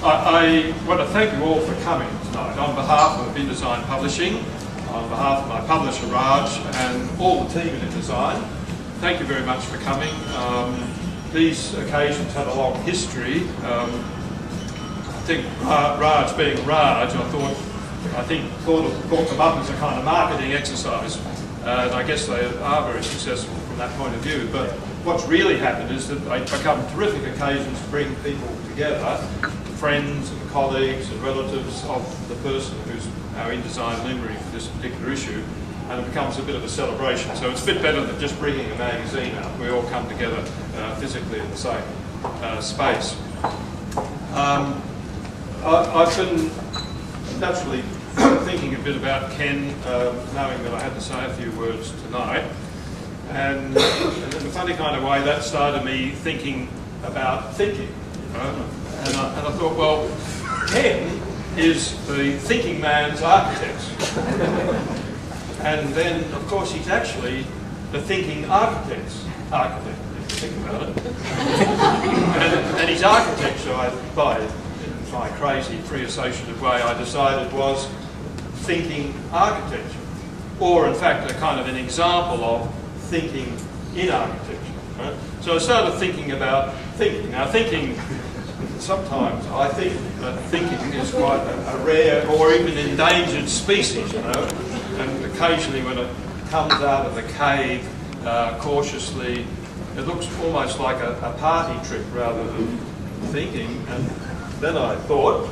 I want to thank you all for coming tonight on behalf of InDesign Publishing, on behalf of my publisher Raj and all the team in InDesign. Thank you very much for coming. These occasions had a long history. I think Raj being Raj, I thought them up as a kind of marketing exercise, and I guess they are very successful from that point of view. But what's really happened is that they become terrific occasions to bring people together, friends and colleagues and relatives of the person who's our InDesign luminary for this particular issue, and it becomes a bit of a celebration. So it's a bit better than just bringing a magazine out. We all come together physically in the same space. I've been naturally thinking a bit about Ken, knowing that I had to say a few words tonight. And in a funny kind of way, that started me thinking about thinking. And I thought, well, Ken is the thinking man's architect. And then, of course, he's actually the thinking architect's architect, if you think about it. and his architecture, by my crazy pre-associative way, I decided was thinking architecture. Or, in fact, a kind of an example of thinking in architecture. Right? So I started thinking about thinking. Now, thinking, sometimes I think that thinking is quite a rare or even endangered species, you know. And occasionally when it comes out of the cave cautiously, it looks almost like a party trick rather than thinking. And then I thought of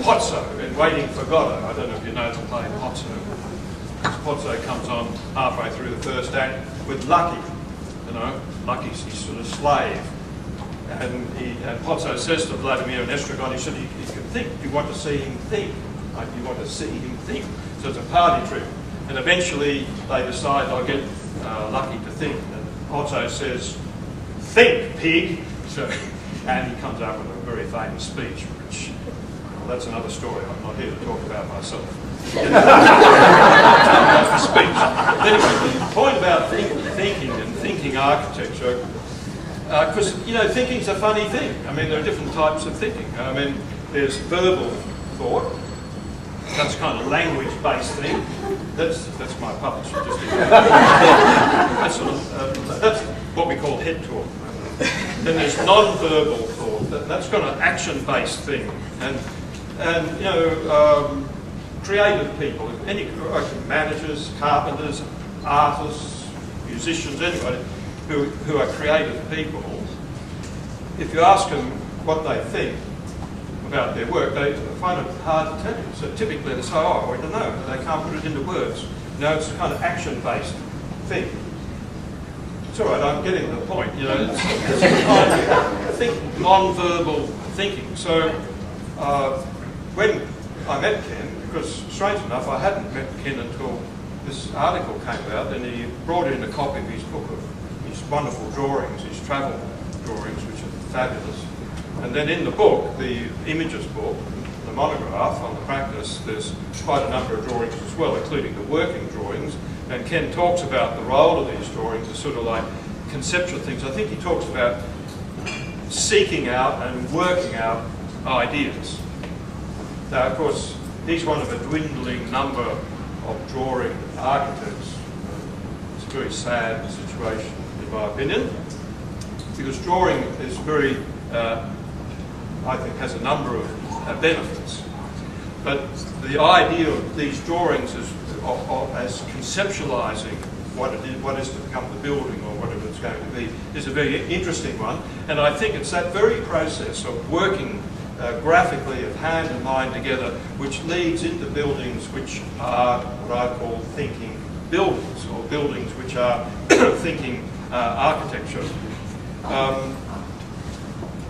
Pozzo in Waiting for Godot. I don't know if you know the play Pozzo. Pozzo comes on halfway through the first act with Lucky. You know, Lucky's his sort of slave. And Pozzo says to Vladimir and Estragon, he said, you can think, you want to see him think. Like you want to see him think. So it's a party trick. And eventually they decide they'll get Lucky to think. And Pozzo says, think, pig. So, and he comes up with a very famous speech, which, well, that's another story. I'm not here to talk about myself. Speech. Anyway, the point about thinking and thinking architecture, because, you know, thinking's a funny thing. I mean, there are different types of thinking. I mean, there's verbal thought. That's kind of language-based thing. That's my publisher. That's what we call head talk. Then there's non-verbal thought. That's kind of action-based thing. And you know, creative people, any managers, carpenters, artists, musicians, anybody who are creative people, if you ask them what they think about their work, they find it hard to tell you. So typically they say, oh, I don't know, they can't put it into words. No, it's a kind of action-based thing. It's all right, I'm getting to the point. You know, it's kind of non-verbal thinking. So when I met Ken, because strange enough, I hadn't met Ken until this article came out, and he brought in a copy of his book of his wonderful drawings, his travel drawings, which are fabulous. And then in the book, the images book, the monograph on the practice, there's quite a number of drawings as well, including the working drawings. And Ken talks about the role of these drawings as sort of like conceptual things. I think he talks about seeking out and working out ideas. Now, of course, he's one of a dwindling number of drawing architects. It's a very sad situation, in my opinion, because drawing is very, I think, has a number of benefits. But the idea of these drawings is as conceptualizing what is to become the building or whatever it's going to be is a very interesting one. And I think it's that very process of working graphically of hand and mind together which leads into buildings which are what I call thinking buildings, or buildings which are thinking architecture.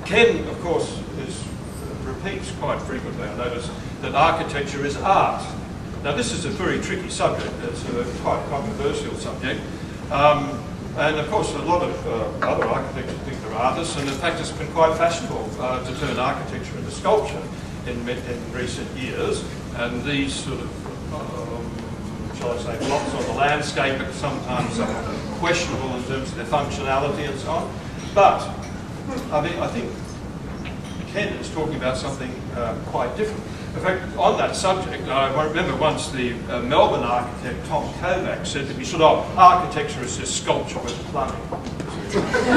Ken, of course, repeats quite frequently, I notice, that architecture is art. Now this is a very tricky subject, it's a quite controversial subject, and of course a lot of other architects think they're artists, and in fact it's been quite fashionable to turn architecture into sculpture in recent years, and these sort of, shall I say, blocks on the landscape are sometimes questionable in terms of their functionality and so on. But I mean, I think Ken is talking about something quite different. In fact, on that subject, I remember once the Melbourne architect Tom Kovac said to me, sort of, architecture is just sculpture with plumbing. I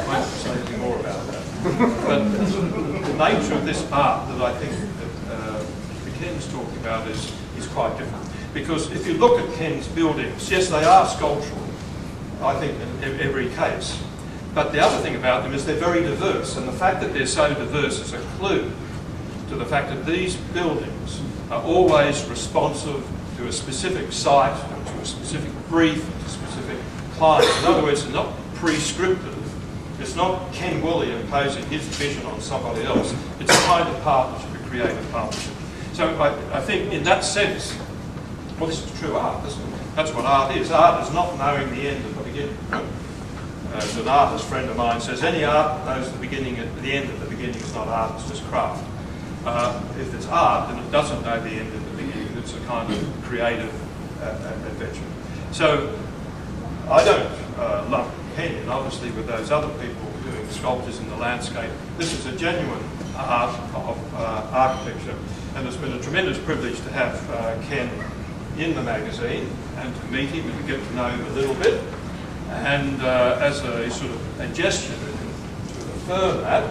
won't say anything more about that. But the nature of this art that I think that Ken's talking about is quite different. Because if you look at Ken's buildings, yes, they are sculptural, I think, in every case. But the other thing about them is they're very diverse, and the fact that they're so diverse is a clue to the fact that these buildings are always responsive to a specific site, to a specific brief, to specific clients. In other words, they're not prescriptive. It's not Ken Woolley imposing his vision on somebody else. It's a kind of partnership, a creative partnership. So I think in that sense, well, this is true art, isn't it? That's what art is. Art is not knowing the end at the beginning. As an artist friend of mine says, any art that knows the beginning at the end at the beginning is not art, it's just craft. If it's art, then it doesn't know the end at the beginning. It's a kind of creative adventure. So I don't lump Ken in, obviously, with those other people doing sculptures in the landscape. This is a genuine art of architecture, and it's been a tremendous privilege to have Ken in the magazine and to meet him and to get to know him a little bit. And as a sort of a gesture to affirm that,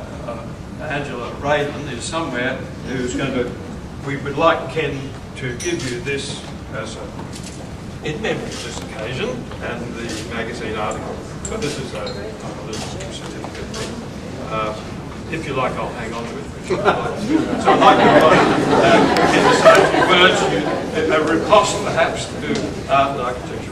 Angela Raylan is somewhere who's going to, we would like Ken to give you this as in memory of this occasion and the magazine article. So this is a little certificate thing. If you like, I'll hang on to it. So I'd like to Ken to say a few words, a riposte perhaps to art and architecture.